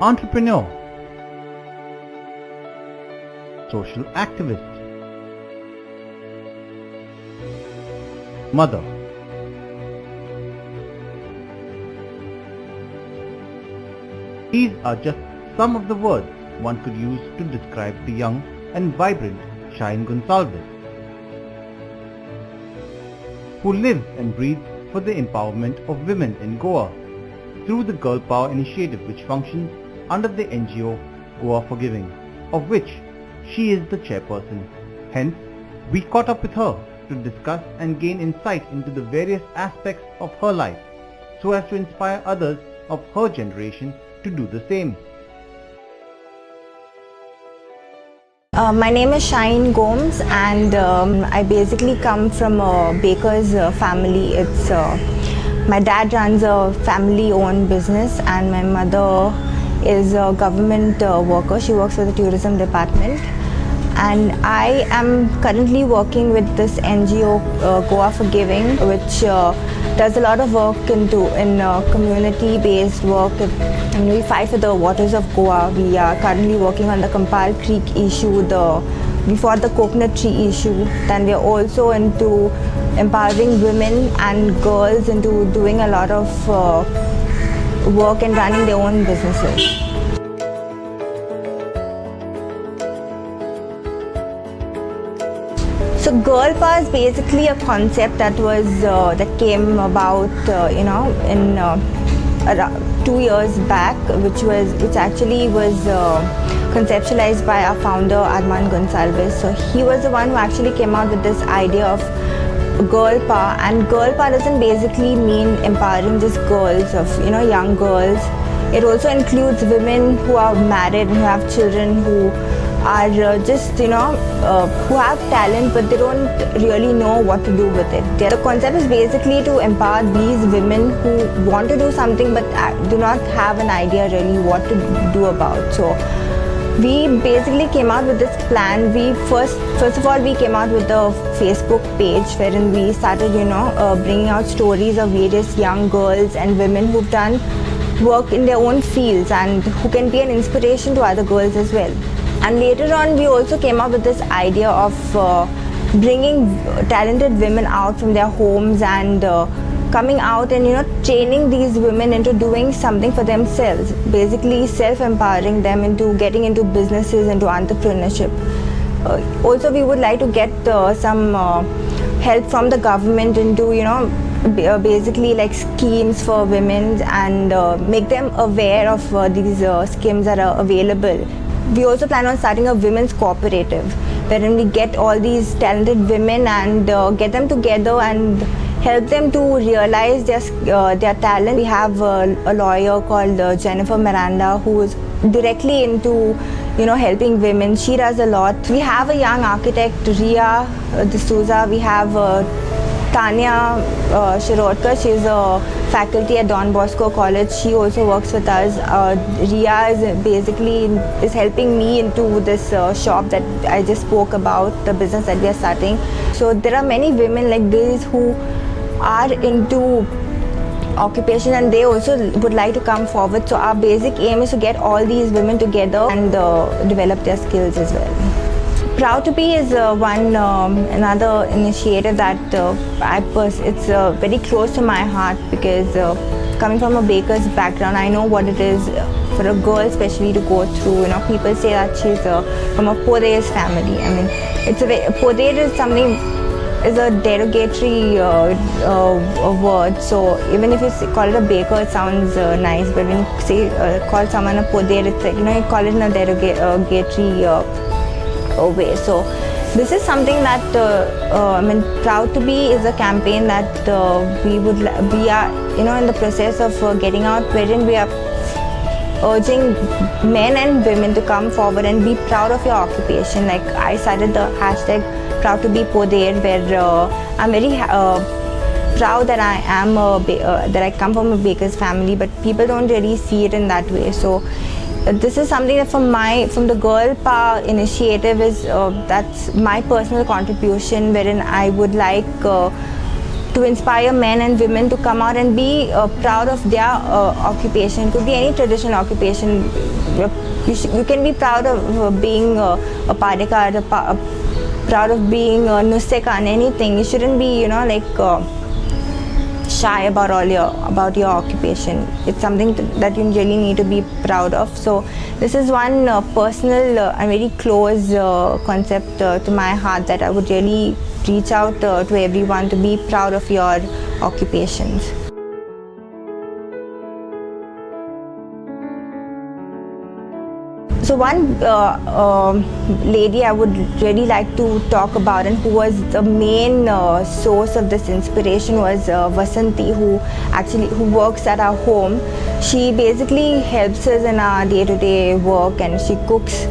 Entrepreneur, social activist, mother. These are just some of the words one could use to describe the young and vibrant Shaeen Gonsalves, who lives and breathes for the empowerment of women in Goa through the Girl Power initiative, which functions under the NGO Goa ForGiving, of which she is the chairperson. Hence, we caught up with her to discuss and gain insight into the various aspects of her life, so as to inspire others of her generation to do the same. My name is Shaeen Gomes, and I basically come from a baker's family. It's my dad runs a family-owned business, and my mother is a government worker. She works for the tourism department, and I am currently working with this NGO Goa ForGiving, which does a lot of work in community-based work. And we fight for the waters of Goa. We are currently working on the Kampal Creek issue, before the coconut tree issue. Then we are also into empowering women and girls into doing a lot of work and running their own businesses. So Girl Power is basically a concept that came about in around 2 years back, which actually was conceptualized by our founder Shaeen Gonsalves. So he was the one who actually came out with this idea of Girl Power, and Girl Power doesn't basically mean empowering just girls young girls. It also includes women who are married and who have children, who are who have talent but they don't really know what to do with it. The concept is basically to empower these women who want to do something but do not have an idea really what to do about. So we basically came out with this plan. We first of all we came out with a Facebook page wherein we started bringing out stories of various young girls and women who've done work in their own fields and who can be an inspiration to other girls as well. And later on, we also came up with this idea of bringing talented women out from their homes and coming out and training these women into doing something for themselves, basically self-empowering them into getting into businesses, into entrepreneurship. Also, we would like to get some help from the government into basically like schemes for women and make them aware of these schemes that are available. We also plan on starting a women's cooperative wherein we get all these talented women and get them together and help them to realize their talent. We have a lawyer called Jennifer Miranda who is directly into helping women. She does a lot. We have a young architect, Ria D'Souza. We have Tanya Shirodkar. She's a faculty at Don Bosco College. She also works with us. Ria is helping me into this shop that I just spoke about, the business that we are starting. So there are many women like this who are into occupation and they also would like to come forward. So our basic aim is to get all these women together and develop their skills as well. Proud to Be is another initiative that it's very close to my heart because coming from a baker's background, I know what it is for a girl especially to go through. People say that she's from a poder's family. I mean, poder is a derogatory word. So even if you call it a baker, it sounds nice. But when you say call someone a poder, it's like you call it in a derogatory way. So this is something that Proud to Be is a campaign that we are in the process of getting out, wherein we are urging men and women to come forward and be proud of your occupation. Like I started the hashtag Proud to Be Poder, where I'm very proud that I am that I come from a baker's family, but people don't really see it in that way. So this is something that from the Girl Power initiative is that's my personal contribution, wherein I would like to inspire men and women to come out and be proud of their occupation. It could be any traditional occupation. You can be proud of being a padikar, proud of being a nusekan, anything. You shouldn't be, shy about your occupation. It's something that you really need to be proud of. So this is one personal and very close concept to my heart, that I would really reach out to everyone to be proud of your occupations. So one lady I would really like to talk about, and who was the main source of this inspiration, was Vasanti, who works at our home. She basically helps us in our day-to-day work, and she cooks.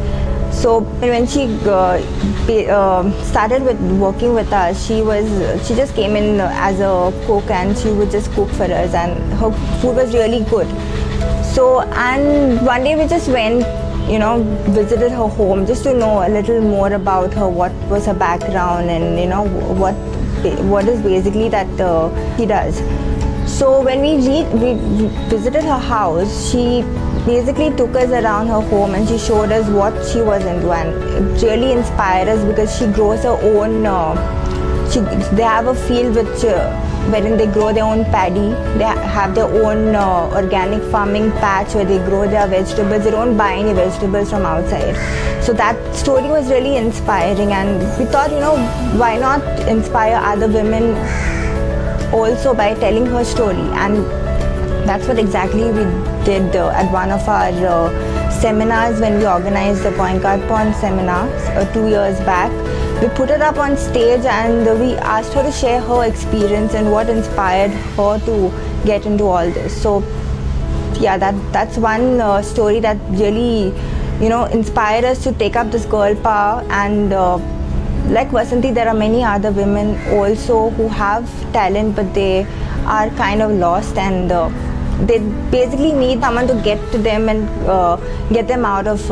So when she started with working with us, she just came in as a cook, and she would just cook for us, and her food was really good. So, and one day we just went, visited her home just to know a little more about her, what was her background, and what is basically that she does. So when we visited her house, she basically took us around her home and she showed us what she was into, and it really inspired us because she grows her own. They have a field wherein they grow their own paddy. They have their own organic farming patch where they grow their vegetables. They don't buy any vegetables from outside. So that story was really inspiring, and we thought, why not inspire other women also by telling her story. And that's what exactly we did at one of our seminars when we organized the Goenka Pond seminars 2 years back. We put it up on stage, and we asked her to share her experience and what inspired her to get into all this. So yeah, that's one story that really inspired us to take up this girl power. And like Vasanti, there are many other women also who have talent, but they are kind of lost, and they basically need someone to get to them and get them out of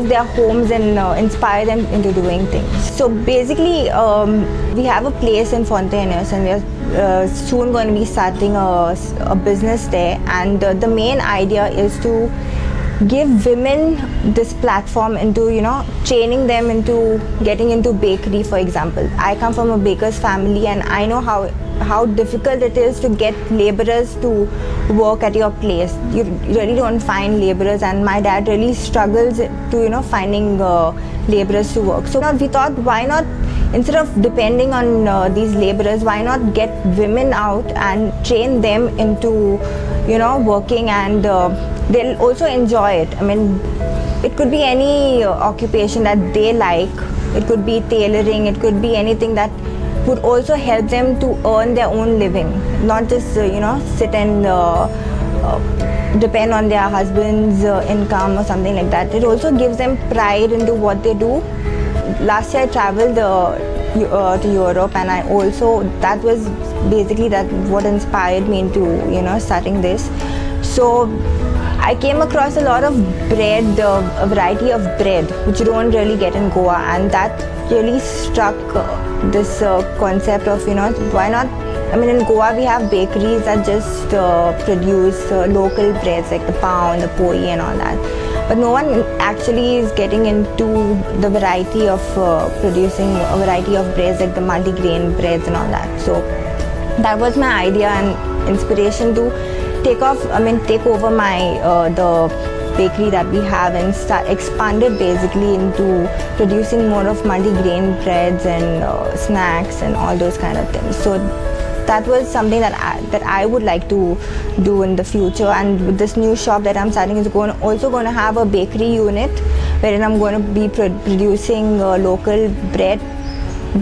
their homes and inspire them into doing things. So basically, we have a place in Fontainebleau, and we are soon going to be starting a business there. And the main idea is to give women this platform into, training them into getting into bakery, for example. I come from a baker's family, and I know how difficult it is to get laborers to work at your place. You really don't find laborers, and my dad really struggles to finding laborers to work. So we thought, why not, instead of depending on these laborers, why not get women out and train them into working, and they'll also enjoy it. I mean, it could be any occupation that they like. It could be tailoring, it could be anything that would also help them to earn their own living, not just sit and depend on their husband's income or something like that. It also gives them pride into what they do. Last year I traveled to Europe, and that was basically what inspired me into starting this. So I came across a lot of bread, a variety of bread which you don't really get in Goa, and that really struck this concept of why not. I mean, in Goa we have bakeries that just produce local breads like the pav, the poi and all that, but no one actually is getting into the variety of producing a variety of breads like the multi-grain breads and all that. So that was my idea and inspiration to take over my the bakery that we have and expand it basically into producing more of multi-grain breads and snacks and all those kind of things. So that was something that I would like to do in the future. And with this new shop that I'm starting, is also going to have a bakery unit wherein I'm going to be producing local bread,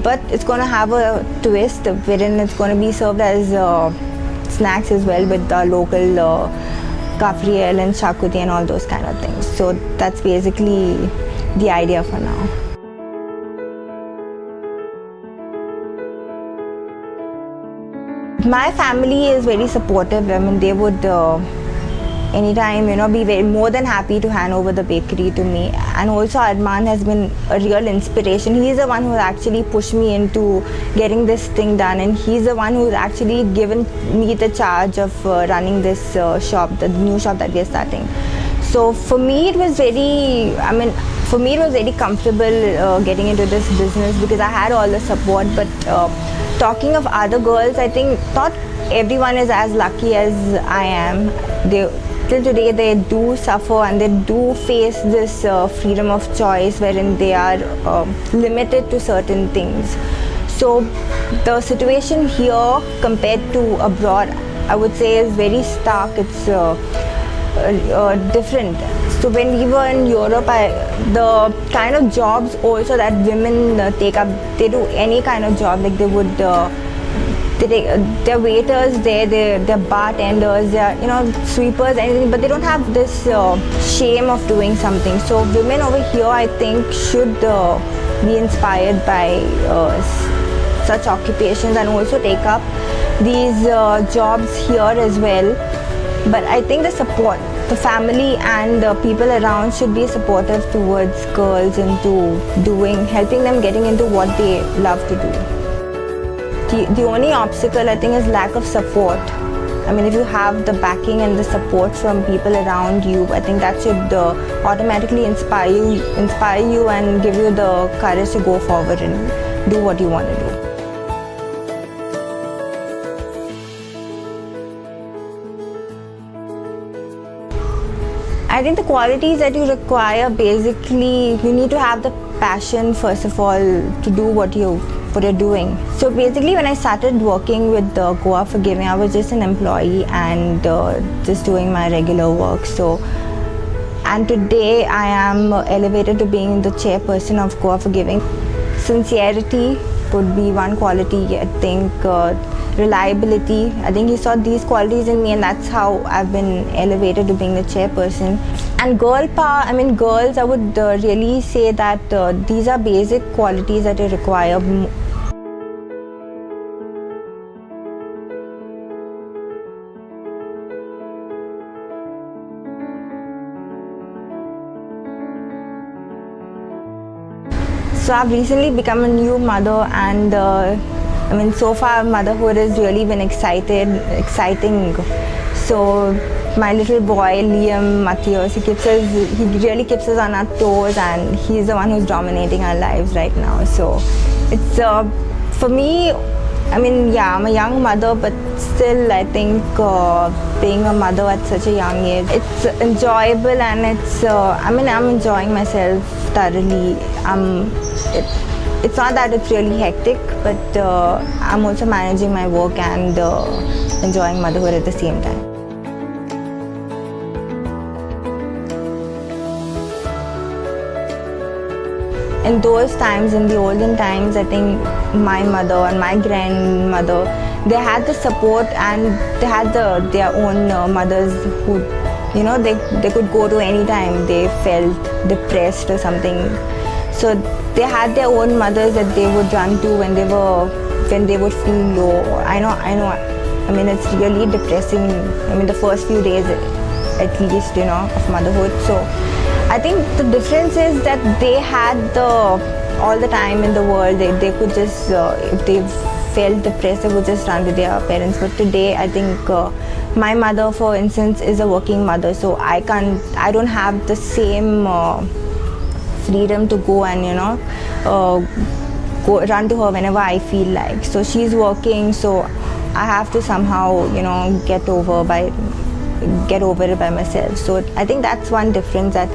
but it's going to have a twist wherein it's going to be served as snacks as well, with the local kafriel and shakuti and all those kind of things. So that's basically the idea for now. My family is very supportive. I mean, they would anytime, be more than happy to hand over the bakery to me. And also Arman has been a real inspiration. He's the one who actually pushed me into getting this thing done, and he's the one who's actually given me the charge of running this shop, the new shop that we're starting. So for me it was very, comfortable getting into this business because I had all the support. But talking of other girls, I think not everyone is as lucky as I am. Till today they do suffer and they do face this freedom of choice wherein they are limited to certain things. So the situation here compared to abroad, I would say, is very stark. It's different. So when we were in Europe, the kind of jobs also that women take up, they do any kind of job. Like they're waiters there, they're bartenders, they're sweepers, anything, but they don't have this shame of doing something. So women over here, I think, should be inspired by such occupations and also take up these jobs here as well. But I think the support, the family and the people around should be supportive towards girls into helping them getting into what they love to do. The only obstacle, I think, is lack of support. I mean, if you have the backing and the support from people around you, I think that should automatically inspire you and give you the courage to go forward and do what you want to do. I think the qualities that you require, basically, you need to have the passion, first of all, to do what you're doing. So basically, when I started working with Goa ForGiving, I was just an employee and just doing my regular work. And today I am elevated to being the chairperson of Goa ForGiving. Sincerity would be one quality, I think. Reliability, I think he saw these qualities in me, and that's how I've been elevated to being the chairperson. And girl power, I mean, girls, I would really say that these are basic qualities that you require. So I've recently become a new mother, and so far motherhood has really been exciting. So my little boy Liam Matthias, he really keeps us on our toes, and he's the one who's dominating our lives right now. So it's for me, I'm a young mother, but still I think being a mother at such a young age, it's enjoyable, and it's I'm enjoying myself thoroughly. It's not that it's really hectic, but I'm also managing my work and enjoying motherhood at the same time. In those times, in the olden times, I think my mother and my grandmother, they had the support, and they had their own mothers who, they could go to any time they felt depressed or something. So they had their own mothers that they would run to when they would feel low. I know. I mean, it's really depressing. The first few days, at least, of motherhood. So I think the difference is that they had all the time in the world. They could just, if they felt depressed, they would just run to their parents. But today, I think my mother, for instance, is a working mother. So I don't have the same freedom to go and go run to her whenever I feel like. So she's working, so I have to somehow get over it by myself. So I think that's one difference, that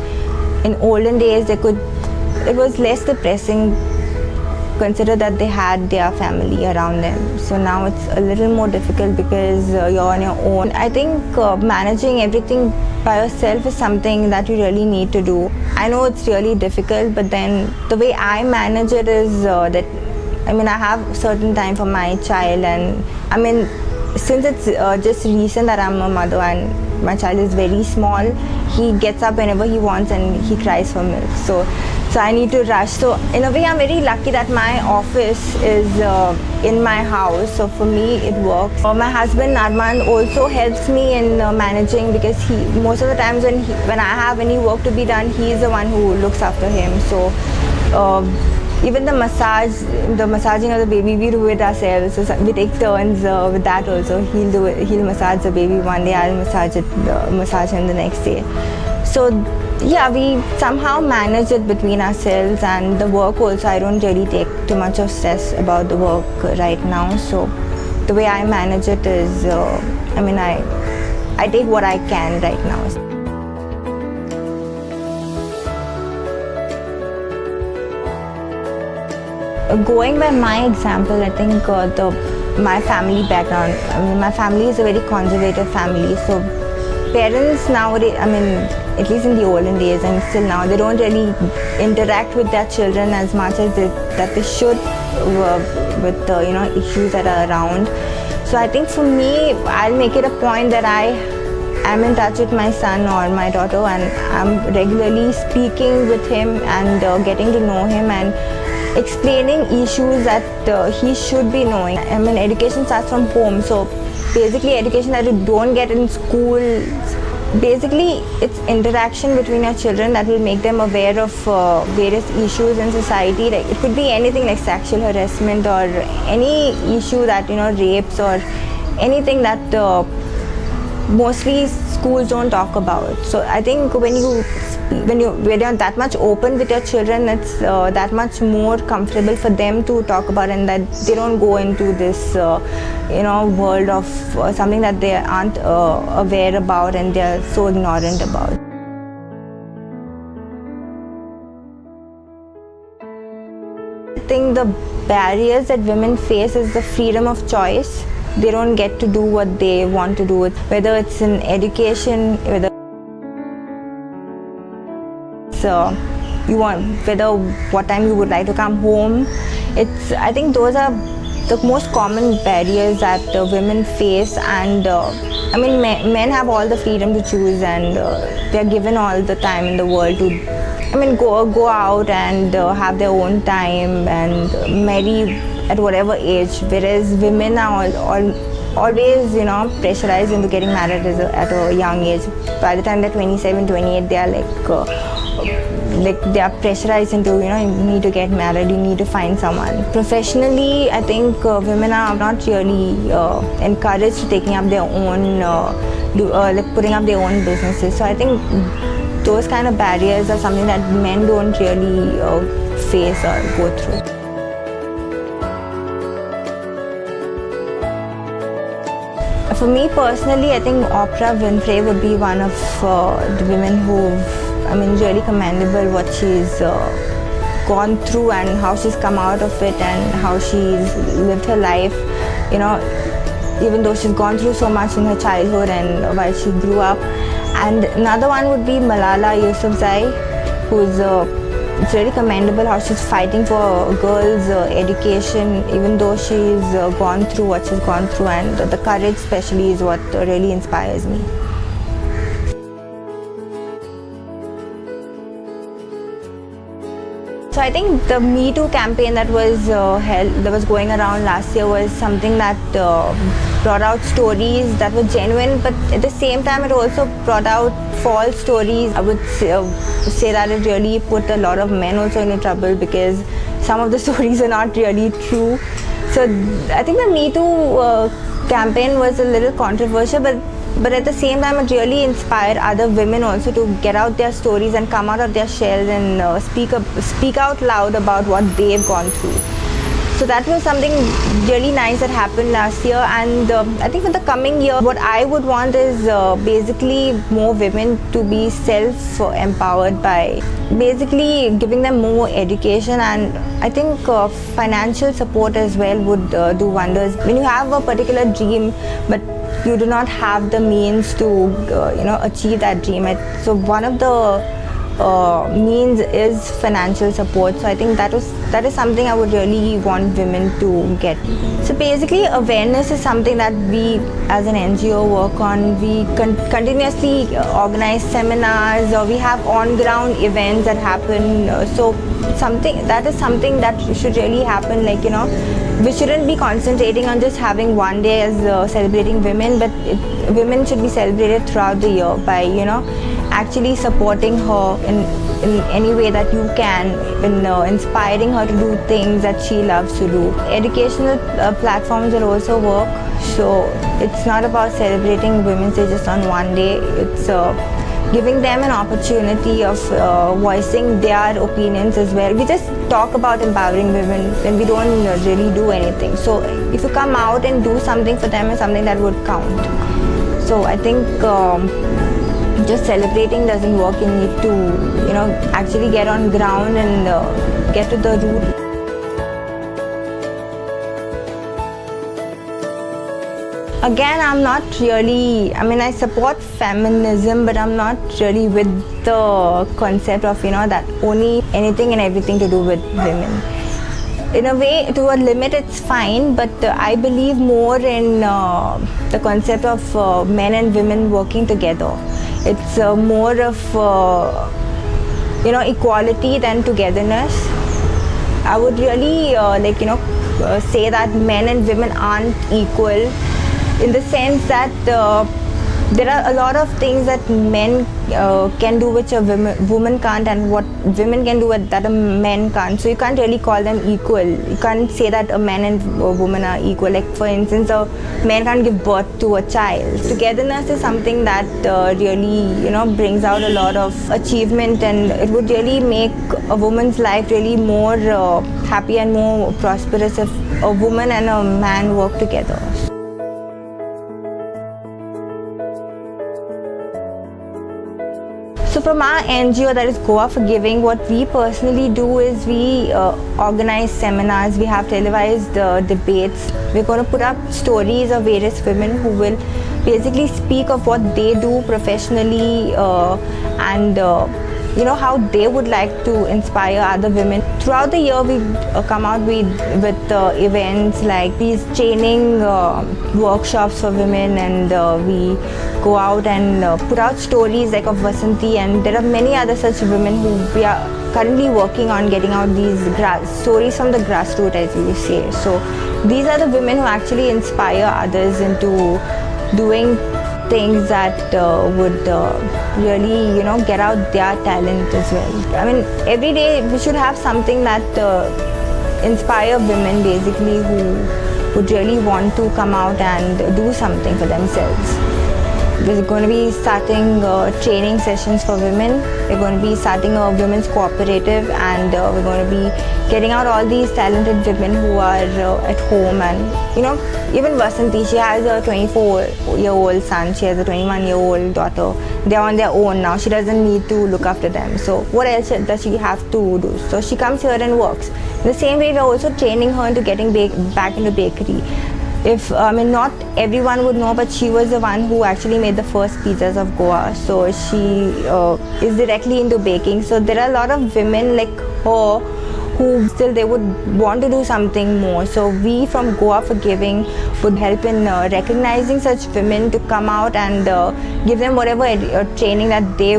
in olden days it was less depressing. Consider that they had their family around them. So now it's a little more difficult because you're on your own. I think managing everything by yourself is something that you really need to do. I know it's really difficult, but then the way I manage it is that I have certain time for my child, and since it's just recent that I'm a mother and my child is very small, he gets up whenever he wants and he cries for milk. So So I need to rush. So in a way, I'm very lucky that my office is in my house. So for me, it works. My husband Armand also helps me in managing, because most of the times when I have any work to be done, he's the one who looks after him. So even the massaging of the baby, we do it ourselves. So we take turns with that also. He'll massage the baby one day, I'll massage him the next day. So yeah, we somehow manage it between ourselves, and the work also, I don't really take too much of stress about the work right now. So the way I manage it is, I take what I can right now. Going by my example, I think my family background, my family is a very conservative family. So parents nowadays, at least in the olden days and still now, they don't really interact with their children as much as they should with issues that are around. So I think for me, I'll make it a point that I am in touch with my son or my daughter, and I'm regularly speaking with him and getting to know him and explaining issues that he should be knowing. Education starts from home. So basically, education that you don't get in school, basically it's interaction between your children that will make them aware of various issues in society. Like it could be anything like sexual harassment or any issue that, rapes or anything that mostly schools don't talk about. So I think when you're that much open with your children, it's that much more comfortable for them to talk about, and that they don't go into this world of something that they aren't aware about and they're so ignorant about. I think the barriers that women face is the freedom of choice. They don't get to do what they want to do, whether it's in education, whether what time you would like to come home. I think those are the most common barriers that women face, and men have all the freedom to choose, and they're given all the time in the world to go out and have their own time and marry at whatever age, whereas women are always pressurized into getting married at a young age. By the time they're 27, 28, they are they are pressurized into, you need to get married, you need to find someone. Professionally, I think women are not really encouraged to taking up their own, putting up their own businesses. So I think those kind of barriers are something that men don't really face or go through. For me personally, I think Oprah Winfrey would be one of the women who've, really commendable what she's gone through and how she's come out of it and how she's lived her life, even though she's gone through so much in her childhood and while she grew up. And another one would be Malala Yousafzai, who's it's really commendable how she's fighting for girls' education, even though she's gone through what she's gone through, and the courage especially is what really inspires me. So I think the Me Too campaign that was going around last year was something that brought out stories that were genuine, but at the same time it also brought out false stories. I would say that it really put a lot of men also into trouble because some of the stories are not really true. So I think the Me Too campaign was a little controversial, but at the same time it really inspired other women also to get out their stories and come out of their shells and speak out loud about what they've gone through. So that was something really nice that happened last year, and I think for the coming year what I would want is basically more women to be self-empowered by basically giving them more education, and I think financial support as well would do wonders. When you have a particular dream but you do not have the means to achieve that dream. So one of the means is financial support. So I think that is something I would really want women to get. So basically, awareness is something that we as an NGO work on. We continuously organize seminars, or we have on-ground events that happen. So that is something that should really happen. Like, we shouldn't be concentrating on just having one day as celebrating women, but women should be celebrated throughout the year by actually supporting her in any way that you can, in inspiring her to do things that she loves to do. Educational platforms will also work. So it's not about celebrating Women's Day just on one day. It's giving them an opportunity of voicing their opinions as well. We just talk about empowering women and we don't really do anything. So if you come out and do something for them, is something that would count. So I think just celebrating doesn't work. You need to actually get on ground and get to the root. Again, I'm not really, I support feminism, but I'm not really with the concept of, that only anything and everything to do with women. In a way, to a limit, it's fine, but I believe more in the concept of men and women working together. It's more of, equality than togetherness. I would really, say that men and women aren't equal, in the sense that there are a lot of things that men can do which a woman can't, and what women can do that a man can't. So you can't really call them equal. You can't say that a man and a woman are equal. Like, for instance, a man can't give birth to a child. Togetherness is something that really brings out a lot of achievement, and it would really make a woman's life really more happy and more prosperous if a woman and a man work together. So from our NGO, that is Goa ForGiving, what we personally do is we organize seminars, we have televised debates. We're going to put up stories of various women who will basically speak of what they do professionally and how they would like to inspire other women. Throughout the year, we come out with events like these training workshops for women, and we go out and put out stories like of Vasanti, and there are many other such women who we are currently working on getting out these stories from the grassroots, as you say. So these are the women who actually inspire others into doing things that would really get out their talent as well. Every day we should have something that inspire women basically who would really want to come out and do something for themselves. We're going to be starting training sessions for women. We're going to be starting a women's cooperative, and we're going to be getting out all these talented women who are at home. And even Vasanti, she has a 24-year-old son, she has a 21-year-old daughter. They're on their own now. She doesn't need to look after them. So what else does she have to do? So she comes here and works. In the same way, we're also training her into getting back into bakery. Not everyone would know, but she was the one who actually made the first pizzas of Goa. So she is directly into baking. So there are a lot of women like her who still they would want to do something more. So we from Goa ForGiving would help in recognizing such women to come out and give them whatever training that they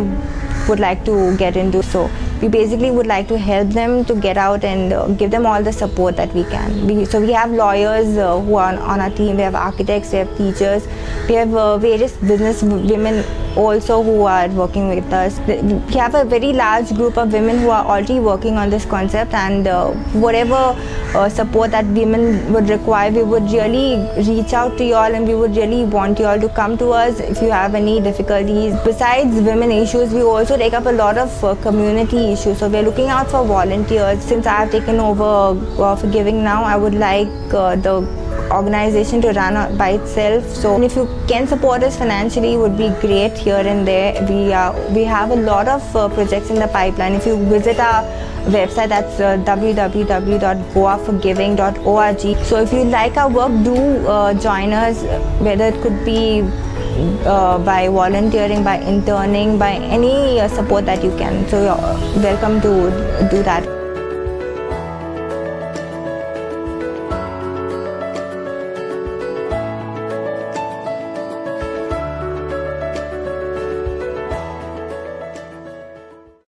would like to get into. So we basically would like to help them to get out and give them all the support that we can. So we have lawyers who are on our team, we have architects, we have teachers, we have various business women also who are working with us. We have a very large group of women who are already working on this concept, and whatever support that women would require, we would really reach out to you all, and we would really want you all to come to us if you have any difficulties. Besides women issues, we also take up a lot of community issues. So we're looking out for volunteers. Since I have taken over Goa ForGiving now, I would like the organization to run by itself. So if you can support us financially, it would be great here and there. We have a lot of projects in the pipeline. If you visit our website, that's www.goaforgiving.org. So if you like our work, do join us, whether it could be by volunteering, by interning, by any support that you can. So you're welcome to do that.